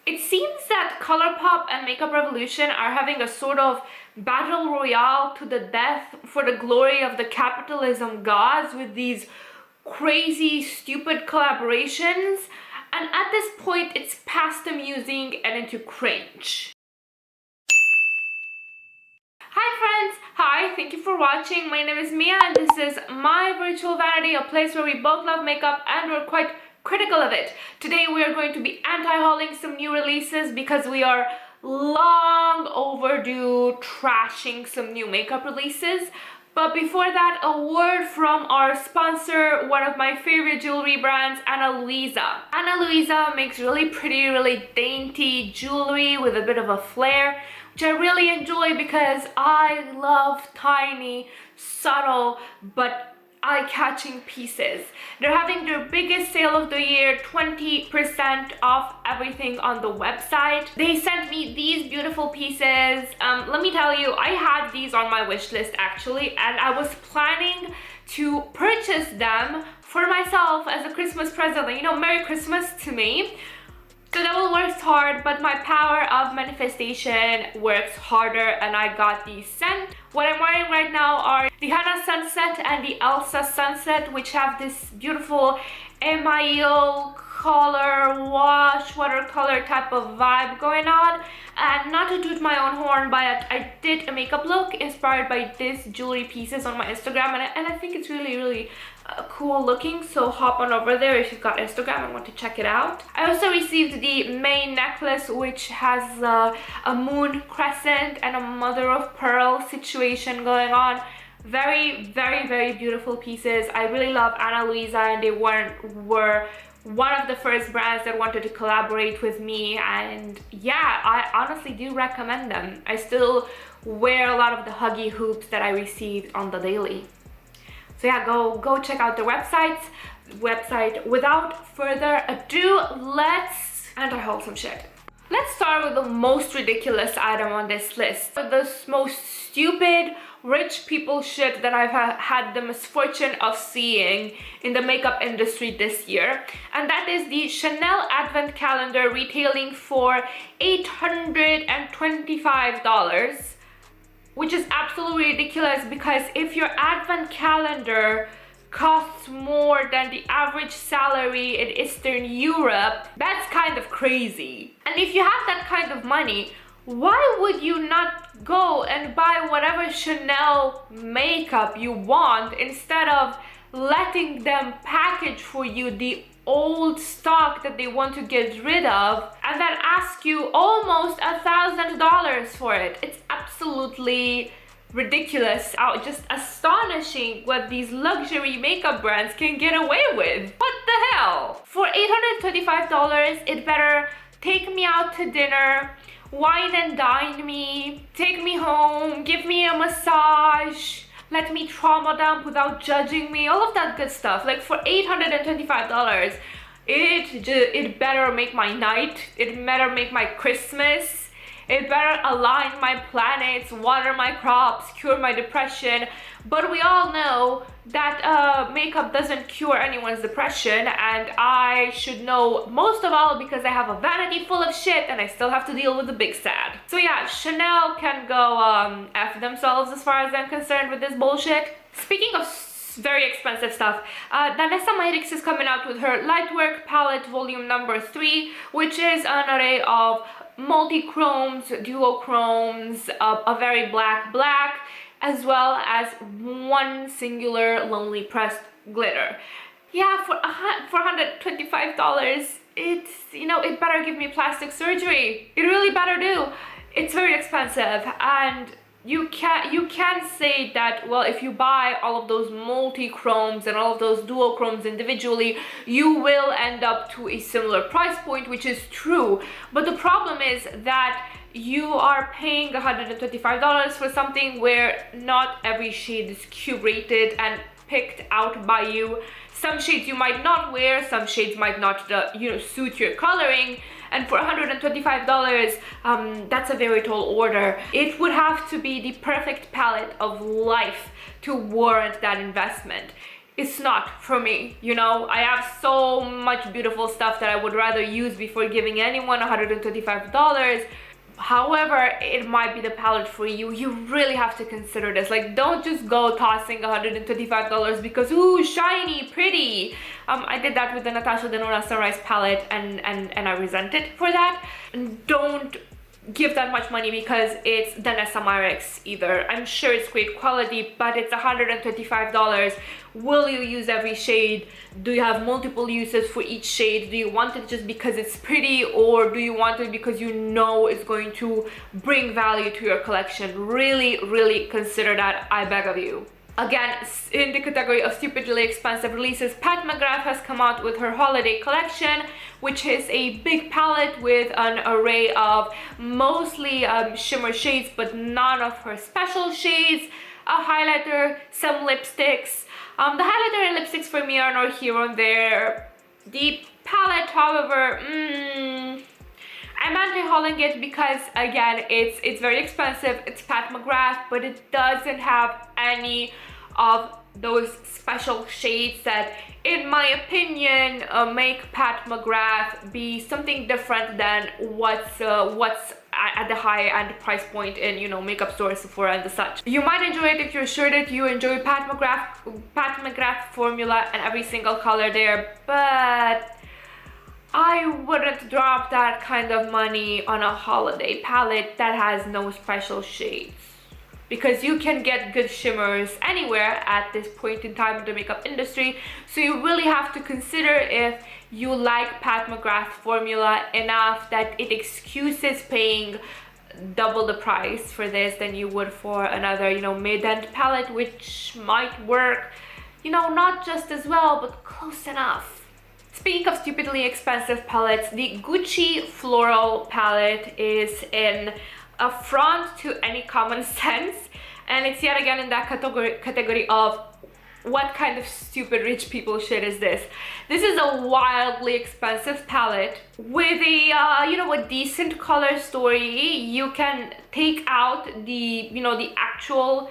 It seems that Colourpop and Makeup Revolution are having a sort of battle royale to the death for the glory of the capitalism gods with these crazy, stupid collaborations. And at this point, it's past amusing and into cringe. Hi friends! Hi, thank you for watching. My name is Mia and this is My Virtual Vanity, a place where we both love makeup and we're quite critical of it. Today we are going to be anti-hauling some new releases because we are long overdue trashing some new makeup releases. But before that, a word from our sponsor, one of my favorite jewelry brands, Ana Luisa. Ana Luisa makes really pretty, really dainty jewelry with a bit of a flair, which I really enjoy because I love tiny, subtle, but eye-catching pieces. They're having their biggest sale of the year, 20% off everything on the website. They sent me these beautiful pieces. Let me tell you, I had these on my wish list actually, and I was planning to purchase them for myself as a Christmas present. You know, Merry Christmas to me. The devil works hard, but my power of manifestation works harder, and I got these sent. What I'm wearing right now are the Hana Sunset and the Elsa Sunset, which have this beautiful email color wash, watercolor type of vibe going on. And not to toot my own horn, but I did a makeup look inspired by these jewelry pieces on my Instagram, and I think it's really cool looking, so hop on over there if you've got Instagram and want to check it out. I also received the main necklace, which has a moon crescent and a mother of pearl situation going on. Very beautiful pieces. I really love Ana Luisa, and they were one of the first brands that wanted to collaborate with me, and yeah, I honestly do recommend them. I still wear a lot of the huggy hoops that I received on the daily. So yeah, go check out the website. Without further ado, let's anti-haul some shit. Let's start with the most ridiculous item on this list. The most stupid rich people shit that I've had the misfortune of seeing in the makeup industry this year. And that is the Chanel Advent Calendar retailing for $825. Which is absolutely ridiculous, because if your advent calendar costs more than the average salary in Eastern Europe, that's kind of crazy. And if you have that kind of money, why would you not go and buy whatever Chanel makeup you want instead of letting them package for you the old stock that they want to get rid of and then ask you almost $1,000 for it? It's absolutely ridiculous. Just astonishing what these luxury makeup brands can get away with. What the hell? For $825, it better take me out to dinner, wine and dine me, take me home, give me a massage, let me trauma dump without judging me, all of that good stuff. Like, for $825, it better make my night, it better make my Christmas, it better align my planets, water my crops, cure my depression. But we all know that makeup doesn't cure anyone's depression, and I should know most of all because I have a vanity full of shit and I still have to deal with the big sad. So yeah, Chanel can go F themselves as far as I'm concerned with this bullshit. Speaking of very expensive stuff, Danessa Myrix is coming out with her Lightwork palette volume number 3, which is an array of multi-chromes, duochromes, a very black, as well as one singular lonely pressed glitter. Yeah, for $125, it's, you know, it better give me plastic surgery. It really better do. It's very expensive, and you can say that, well, if you buy all of those multi-chromes and all of those duochromes individually, you will end up to a similar price point, which is true. But the problem is that you are paying $125 for something where not every shade is curated and picked out by you. Some shades you might not wear, some shades might not suit your coloring, and for $125, that's a very tall order. It would have to be the perfect palette of life to warrant that investment. it's not for me, you know. I have so much beautiful stuff that I would rather use before giving anyone $125. However, it might be the palette for you. You really have to consider this. Like, don't just go tossing $125 because, ooh, shiny, pretty. I did that with the Natasha Denona Sunrise palette, and I resent it for that. And don't give that much money because it's Danessa Myricks either. I'm sure it's great quality, but it's $125. Will you use every shade? Do you have multiple uses for each shade? Do you want it just because it's pretty, or do you want it because you know it's going to bring value to your collection? Really, really consider that, I beg of you. Again, in the category of stupidly expensive releases, Pat McGrath has come out with her holiday collection, which is a big palette with an array of mostly shimmer shades, but none of her special shades, a highlighter, some lipsticks. The highlighter and lipsticks for me are not here or there. The palette, however, I'm anti-hauling it because, again, it's very expensive. It's Pat McGrath, but it doesn't have any of those special shades that, in my opinion, make Pat McGrath be something different than what's at the high-end price point in, you know, makeup stores, Sephora and the such. You might enjoy it if you're sure that you enjoy Pat McGrath formula and every single color there, but I wouldn't drop that kind of money on a holiday palette that has no special shades, because you can get good shimmers anywhere at this point in time in the makeup industry. So you really have to consider if you like Pat McGrath formula enough that it excuses paying double the price for this than you would for another, you know, mid-end palette, which might work, you know, not just as well, but close enough. Speaking of stupidly expensive palettes, the Gucci Floral palette is an affront to any common sense, and it's yet again in that category of what kind of stupid rich people shit is this? This is a wildly expensive palette with a, you know, a decent color story. You can take out the, you know, the actual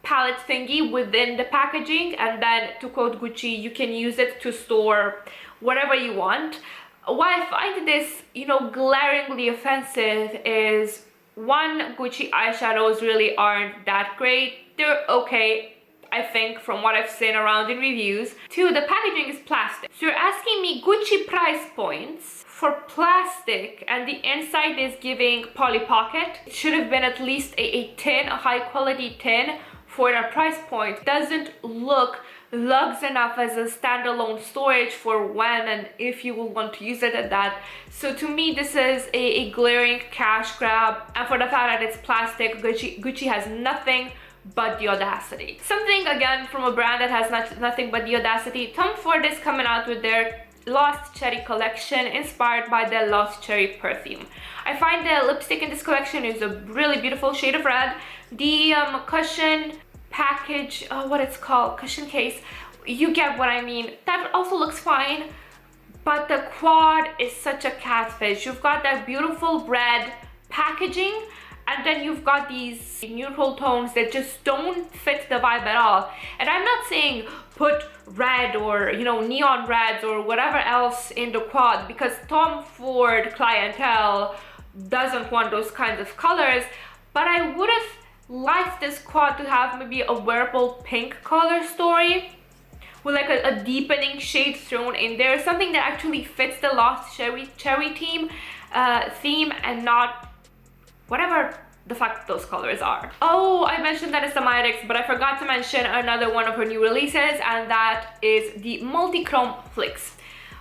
palette thingy within the packaging, and then, to quote Gucci, you can use it to store whatever you want. Why I find this, you know, glaringly offensive is, one, Gucci eyeshadows really aren't that great. They're okay, I think, from what I've seen around in reviews. Two, the packaging is plastic. So you're asking me Gucci price points for plastic, and the inside is giving Polly Pocket. It should have been at least a tin, a high quality tin for that price point. Doesn't look luxe enough as a standalone storage for when and if you will want to use it at that. So to me, this is a glaring cash grab, and for the fact that it's plastic, Gucci has nothing but the audacity. Something, again, from a brand that has nothing but the audacity. Tom Ford is coming out with their Lost Cherry collection, inspired by the Lost Cherry perfume. I find the lipstick in this collection is a really beautiful shade of red. The cushion package, what it's called, cushion case, you get what I mean. That also looks fine, but the quad is such a catfish. You've got that beautiful red packaging, and then you've got these neutral tones that just don't fit the vibe at all. And I'm not saying put red or, you know, neon reds or whatever else in the quad, because Tom Ford clientele doesn't want those kinds of colors, but I would have liked this quad to have maybe a wearable pink color story with like a deepening shade thrown in there, something that actually fits the Lost Cherry theme, and not whatever the fuck those colors are. Oh, I mentioned that it's the Myricks, but I forgot to mention another one of her new releases, and that is the Monochrome flakes.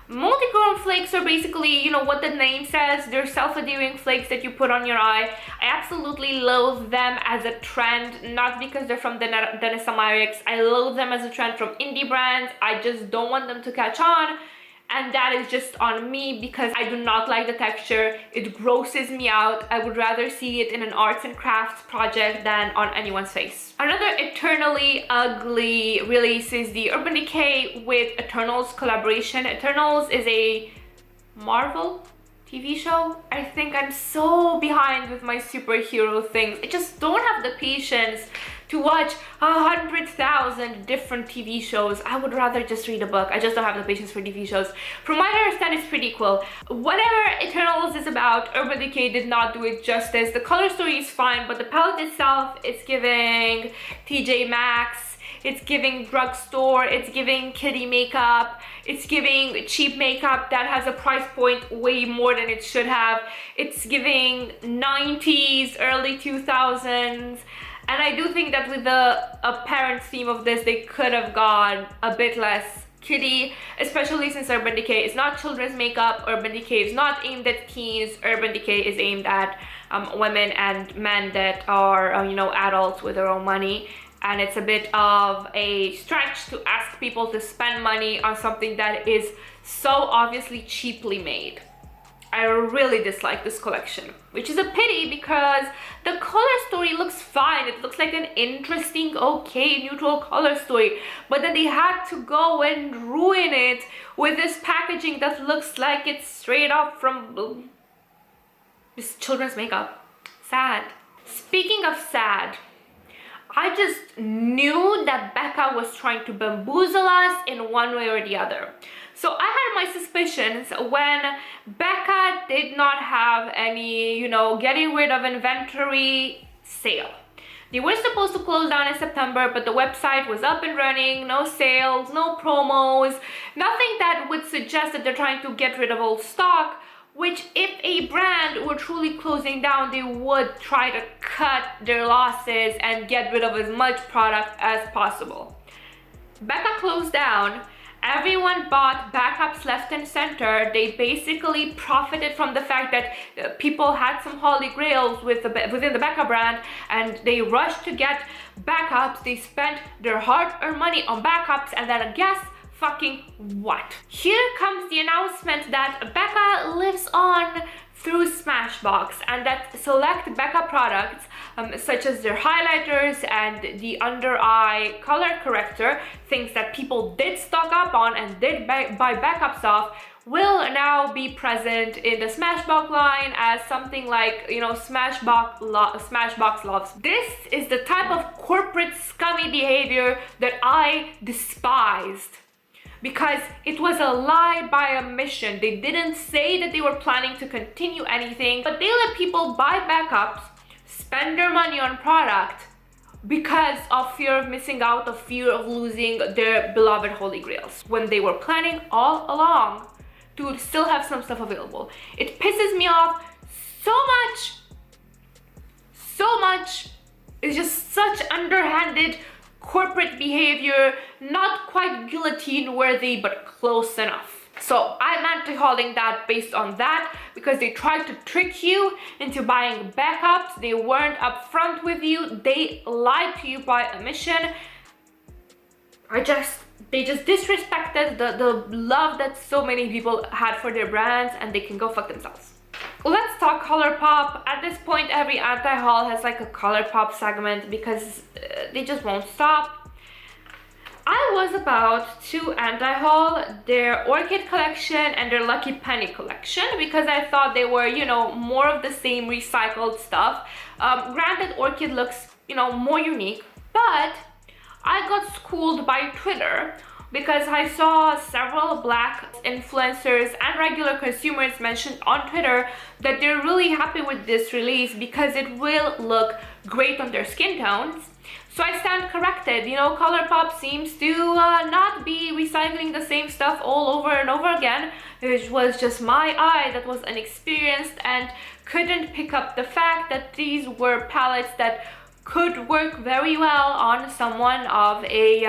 Monochrome flakes are basically, you know, what the name says. They're self-adhering flakes that you put on your eye. I absolutely loathe them as a trend, not because they're from Danessa Myricks. I loathe them as a trend from indie brands. I just don't want them to catch on. And that is just on me because I do not like the texture. It grosses me out. I would rather see it in an arts and crafts project than on anyone's face. Another eternally ugly release is the Urban Decay with Eternals collaboration. Eternals is a Marvel TV show. I think I'm so behind with my superhero things. I just don't have the patience to watch 100,000 different TV shows. I would rather just read a book. I just don't have the patience for TV shows. From what I understand, it's pretty cool. Whatever Eternals is about, Urban Decay did not do it justice. The color story is fine, but the palette itself is giving TJ Maxx, it's giving drugstore, it's giving kiddie makeup, it's giving cheap makeup that has a price point way more than it should have. It's giving 90s, early 2000s. And I do think that with the apparent theme of this, they could have gone a bit less kiddie, especially since Urban Decay is not children's makeup. Urban Decay is not aimed at teens. Urban Decay is aimed at women and men that are, you know, adults with their own money. And it's a bit of a stretch to ask people to spend money on something that is so obviously cheaply made. I really dislike this collection, which is a pity because the color story looks fine. It looks like an interesting, okay, neutral color story. But then they had to go and ruin it with this packaging that looks like it's straight up from this children's makeup. Sad. Speaking of sad, I just knew that Becca was trying to bamboozle us in one way or the other. So I had my suspicions when Becca did not have any, you know, getting rid of inventory sale. They were supposed to close down in September, but the website was up and running, no sales, no promos, nothing that would suggest that they're trying to get rid of old stock, which if a brand were truly closing down, they would try to cut their losses and get rid of as much product as possible. Becca closed down. Everyone bought backups left and center. They basically profited from the fact that people had some holy grails within the Becca brand, and they rushed to get backups. They spent their hard-earned money on backups, and then guess fucking what? Here comes the announcement that Becca lives on through Smashbox, and that select Becca products such as their highlighters and the under eye color corrector, things that people did stock up on and did buy backups of, will now be present in the Smashbox line as something like, you know, Smashbox loves. This is the type of corporate scummy behavior that I despised, because it was a lie by omission. They didn't say that they were planning to continue anything, but they let people buy backups, spend their money on product because of fear of missing out, of fear of losing their beloved holy grails, when they were planning all along to still have some stuff available. It pisses me off so much. It's just such underhanded corporate behavior, not quite guillotine worthy, but close enough. So I'm anti-hauling that based on that, because they tried to trick you into buying backups. They weren't upfront with you. They lied to you by omission. They just disrespected the love that so many people had for their brands, and they can go fuck themselves. Let's talk Colourpop. At this point, every anti-haul has like a Colourpop segment because they just won't stop. I was about to anti-haul their Orchid collection and their Lucky Penny collection because I thought they were, you know, more of the same recycled stuff. Granted, Orchid looks, you know, more unique, but I got schooled by Twitter because I saw several black influencers and regular consumers mention on Twitter that they're really happy with this release because it will look great on their skin tones. So I stand corrected. You know, Colourpop seems to not be recycling the same stuff all over and over again. It was just my eye that was inexperienced and couldn't pick up the fact that these were palettes that could work very well on someone of a,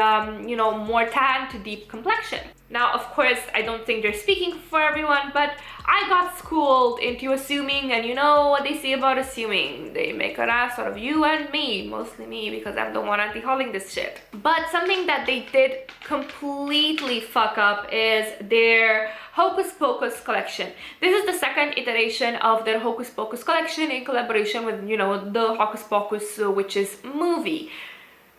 you know, more tan to deep complexion. Now, of course, I don't think they're speaking for everyone, but I got schooled into assuming, and you know what they say about assuming. They make an ass out of you and me, mostly me, because I'm the one anti-hauling this shit. But something that they did completely fuck up is their Hocus Pocus collection. This is the second iteration of their Hocus Pocus collection in collaboration with, you know, the Hocus Pocus Witches movie.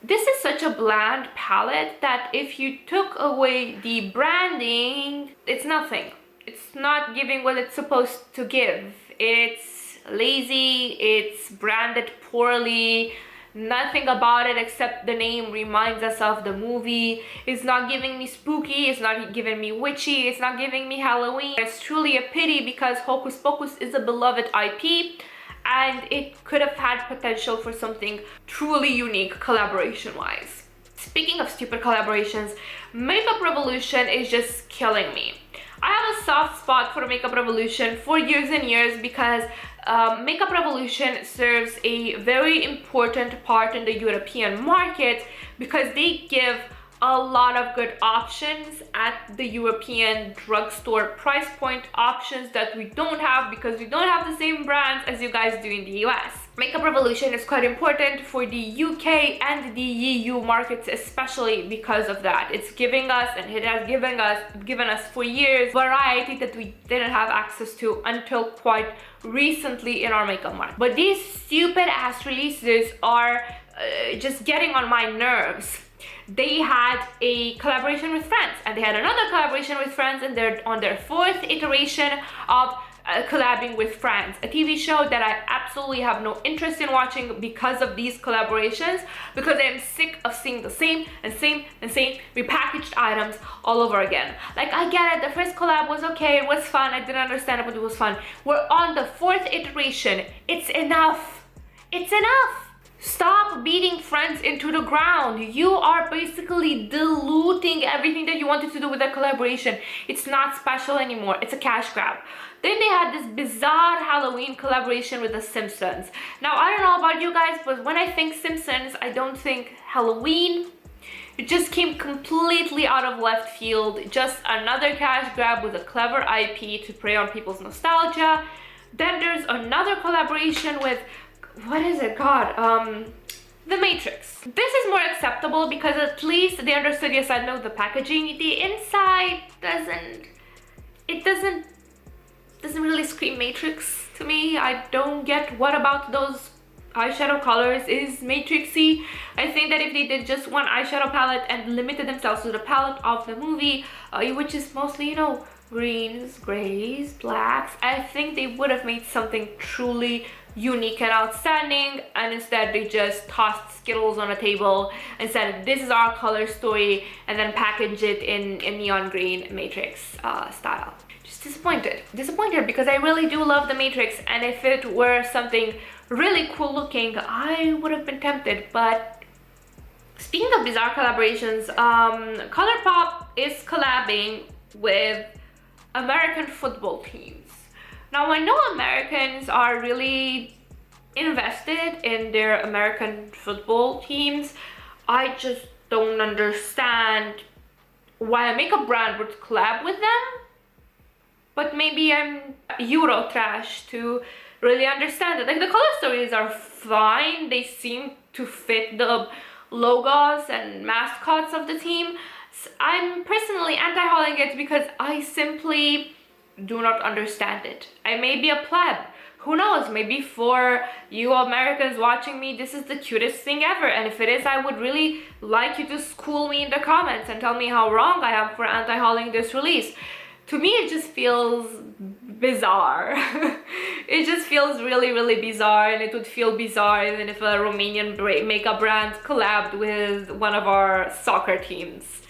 This is such a bland palette that if you took away the branding, it's nothing. It's not giving what it's supposed to give. It's lazy, it's branded poorly, Nothing about it except the name reminds us of the movie. It's not giving me spooky, it's not giving me witchy, it's not giving me Halloween. It's truly a pity because Hocus Pocus is a beloved IP and it could have had potential for something truly unique collaboration-wise. Speaking of stupid collaborations, Makeup Revolution is just killing me. I have a soft spot for Makeup Revolution for years and years because Makeup Revolution serves a very important part in the European market because they give a lot of good options at the European drugstore price point, options that we don't have because we don't have the same brands as you guys do in the US. Makeup Revolution is quite important for the UK and the EU markets, especially because of that. It's giving us, and it has given us for years, variety that we didn't have access to until quite recently in our makeup market. But these stupid ass releases are just getting on my nerves. They had a collaboration with Friends, and they had another collaboration with Friends, and they're on their fourth iteration of collabing with Friends, a TV show that I absolutely have no interest in watching because of these collaborations, because I am sick of seeing the same repackaged items all over again. Like, I get it, the first collab was okay, it was fun, I didn't understand it, but it was fun. We're on the fourth iteration. It's enough. It's enough. Stop beating Friends into the ground. You are basically diluting everything that you wanted to do with that collaboration. It's not special anymore. It's a cash grab. Then they had this bizarre Halloween collaboration with the Simpsons. Now, I don't know about you guys, but when I think Simpsons, I don't think Halloween. It just came completely out of left field. Just another cash grab with a clever IP to prey on people's nostalgia. Then there's another collaboration with, what is it called? The Matrix. This is more acceptable because at least they understood, yes, I know the packaging. The inside doesn't really scream Matrix to me. I don't get what about those eyeshadow colors is Matrixy. I think that if they did just one eyeshadow palette and limited themselves to the palette of the movie, which is mostly, you know, greens, grays, blacks, I think they would have made something truly unique and outstanding, and instead they just tossed Skittles on a table and said, this is our color story, and then packaged it in neon green Matrix style. Just disappointed because I really do love the Matrix, and if it were something really cool looking, I would have been tempted. But speaking of bizarre collaborations, Colourpop is collabing with American football teams. Now, I know Americans are really invested in their American football teams. I just don't understand why a makeup brand would collab with them. But maybe I'm Euro trash to really understand it. Like, the color stories are fine. They seem to fit the logos and mascots of the team. So I'm personally anti-hauling it because I simply do not understand it. I may be a pleb. Who knows? Maybe for you Americans watching me, this is the cutest thing ever. And if it is, I would really like you to school me in the comments and tell me how wrong I am for anti-hauling this release. To me, it just feels bizarre. It just feels really, really bizarre, and it would feel bizarre even if a Romanian makeup brand collabed with one of our soccer teams.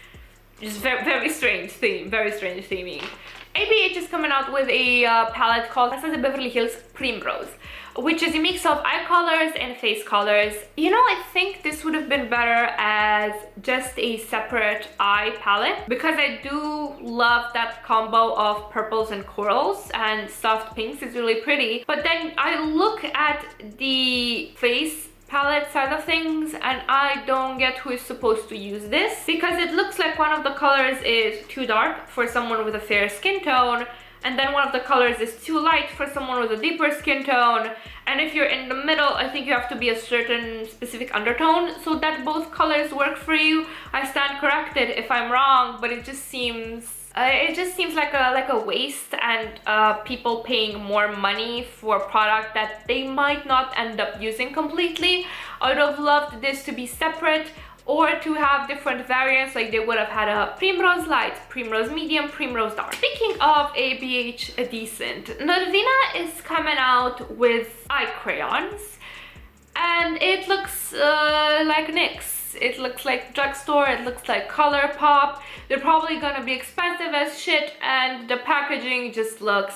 Just very strange theme, very strange theming. ABH is coming out with a palette called Beverly Hills Primrose, which is a mix of eye colors and face colors. You know, I think this would have been better as just a separate eye palette because I do love that combo of purples and corals and soft pinks. It's really pretty. But then I look at the face palette side of things and I don't get who is supposed to use this because it looks like one of the colors is too dark for someone with a fair skin tone, and then one of the colors is too light for someone with a deeper skin tone, and if you're in the middle, I think you have to be a certain specific undertone so that both colors work for you. I stand corrected if I'm wrong, but it just seems like a waste, and people paying more money for a product that they might not end up using completely. I would have loved this to be separate or to have different variants, like they would have had a Primrose Light, Primrose Medium, Primrose Dark. Speaking of ABH decent, Norvina is coming out with eye crayons. and it looks like NYX. It looks like drugstore, it looks like Colourpop. They're probably gonna be expensive as shit, and the packaging just looks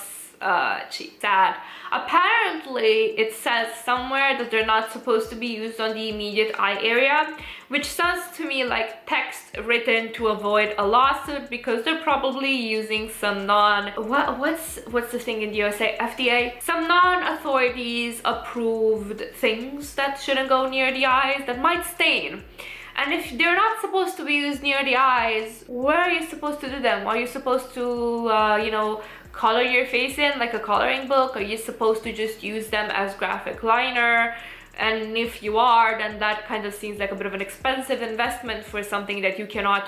cheap. Sad. Apparently, it says somewhere that they're not supposed to be used on the immediate eye area, which sounds to me like text written to avoid a lawsuit, because they're probably using some what's the thing in the USA? FDA? Some non-authorities approved things that shouldn't go near the eyes that might stain. And if they're not supposed to be used near the eyes, where are you supposed to do them? Are you supposed to, you know, color your face in like a coloring book? Are you supposed to just use them as graphic liner? And if you are, then that kind of seems like a bit of an expensive investment for something that you cannot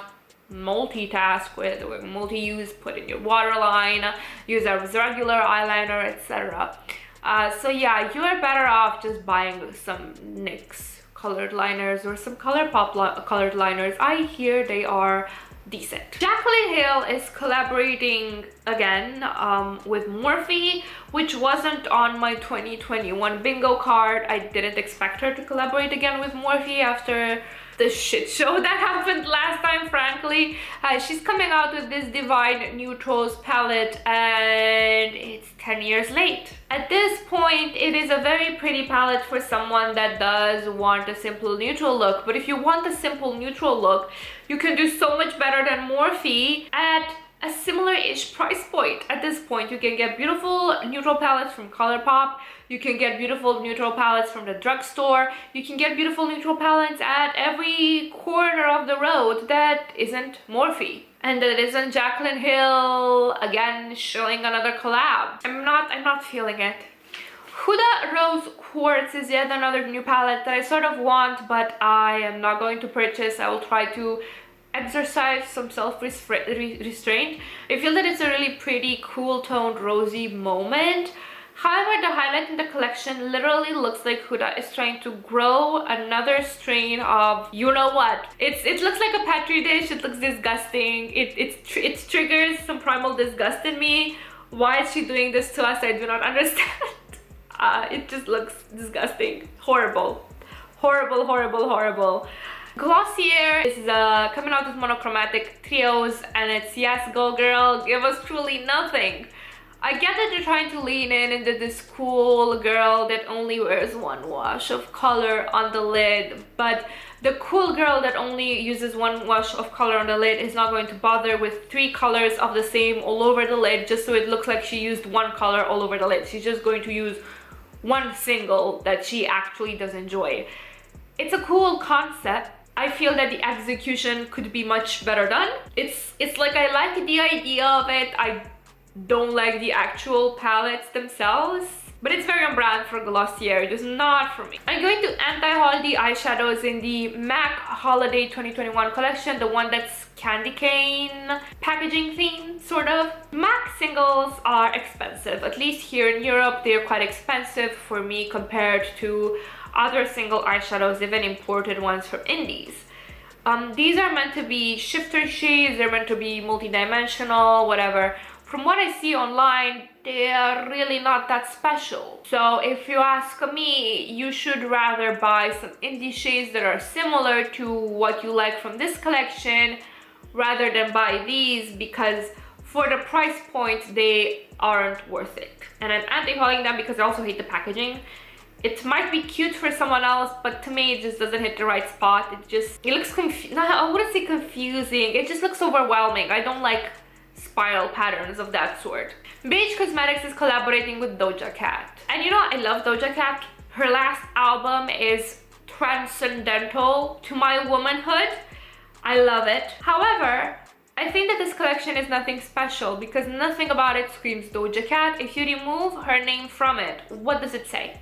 multitask with or multi-use, put in your waterline, use as regular eyeliner, etc. So yeah, you are better off just buying some NYX colored liners or some Colourpop colored liners. I hear they are decent. Jaclyn Hill is collaborating again with Morphe, which wasn't on my 2021 bingo card. I didn't expect her to collaborate again with Morphe after the shit show that happened last time, frankly. She's coming out with this Divine Neutrals palette, and it's 10 years late. At this point, it is a very pretty palette for someone that does want a simple neutral look, but if you want a simple neutral look, you can do so much better than Morphe at a similar-ish price point. At this point, you can get beautiful neutral palettes from Colourpop, you can get beautiful neutral palettes from the drugstore, you can get beautiful neutral palettes at every corner of the road that isn't Morphe. And that isn't Jaclyn Hill again showing another collab. I'm not feeling it. Huda Rose Quartz is yet another new palette that I sort of want, but I am not going to purchase. I will try to exercise some self-restraint. I feel that it's a really pretty cool toned rosy moment. However, the highlight in the collection literally looks like Huda is trying to grow another strain of you know what. It looks like a petri dish. It looks disgusting. It triggers some primal disgust in me. Why is she doing this to us? I do not understand. It just looks disgusting. Horrible. Horrible, horrible, horrible. Glossier is coming out with monochromatic trios, and it's yes, go girl, give us truly nothing. I get that they're trying to lean into this cool girl that only wears one wash of color on the lid, but the cool girl that only uses one wash of color on the lid is not going to bother with 3 colors of the same all over the lid just so it looks like she used one color all over the lid. She's just going to use one single that she actually does enjoy. It's a cool concept. I feel that the execution could be much better done. It's like I like the idea of it. I don't like the actual palettes themselves, but it's very on brand for Glossier, just not for me. I'm going to anti-haul the eyeshadows in the MAC Holiday 2021 collection, the one that's candy cane packaging theme, sort of. MAC singles are expensive, at least here in Europe. They're quite expensive for me compared to other single eyeshadows, even imported ones from indies. These are meant to be shifter shades, they're meant to be multi-dimensional, whatever. From what I see online, they are really not that special. So if you ask me, you should rather buy some indie shades that are similar to what you like from this collection rather than buy these, because for the price point, they aren't worth it. And I'm anti-hauling them because I also hate the packaging. It might be cute for someone else, but to me it just doesn't hit the right spot. It looks no, I wouldn't say confusing. It just looks overwhelming. I don't like spiral patterns of that sort. Beige Cosmetics is collaborating with Doja Cat. And you know, I love Doja Cat. Her last album is transcendental to my womanhood. I love it. However, I think that this collection is nothing special because nothing about it screams Doja Cat. If you remove her name from it, what does it say?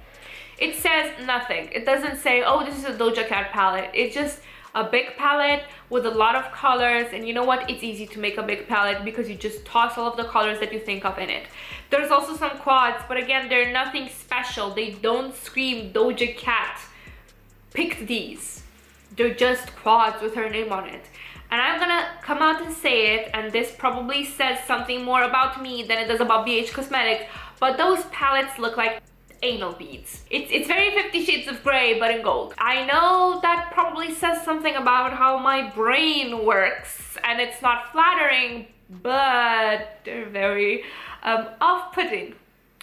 It says nothing. It doesn't say, oh, this is a Doja Cat palette. It's just a big palette with a lot of colors, and you know what? It's easy to make a big palette because you just toss all of the colors that you think of in it. There's also some quads, but again, they're nothing special. They don't scream Doja Cat. Pick these. They're just quads with her name on it. And I'm gonna come out and say it, and this probably says something more about me than it does about Beige Cosmetics, but those palettes look like anal beads. It's very 50 Shades of Grey, but in gold. I know that probably says something about how my brain works, and it's not flattering, but they're very off-putting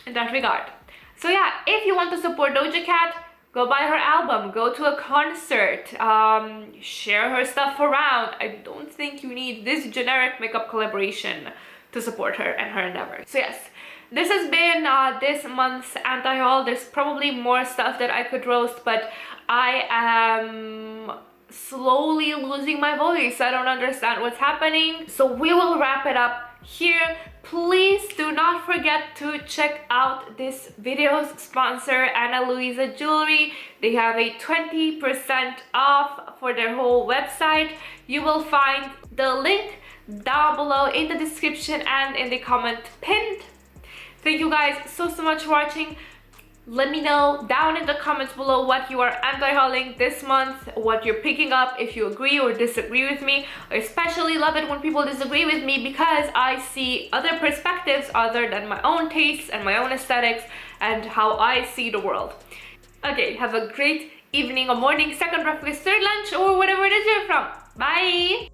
in that regard. So yeah, if you want to support Doja Cat, go buy her album, go to a concert, share her stuff around. I don't think you need this generic makeup collaboration to support her and her endeavors. So yes, this has been this month's anti-haul. There's probably more stuff that I could roast, but I am slowly losing my voice. I don't understand what's happening. So we will wrap it up here. Please do not forget to check out this video's sponsor, Ana Luisa Jewelry. They have a 20% off for their whole website. You will find the link down below in the description and in the comment pinned. Thank you guys so much for watching. Let me know down in the comments below what you are anti-hauling this month, what you're picking up, if you agree or disagree with me. I especially love it when people disagree with me because I see other perspectives other than my own tastes and my own aesthetics and how I see the world. Okay, have a great evening or morning, second breakfast, third lunch, or whatever it is you're from. Bye!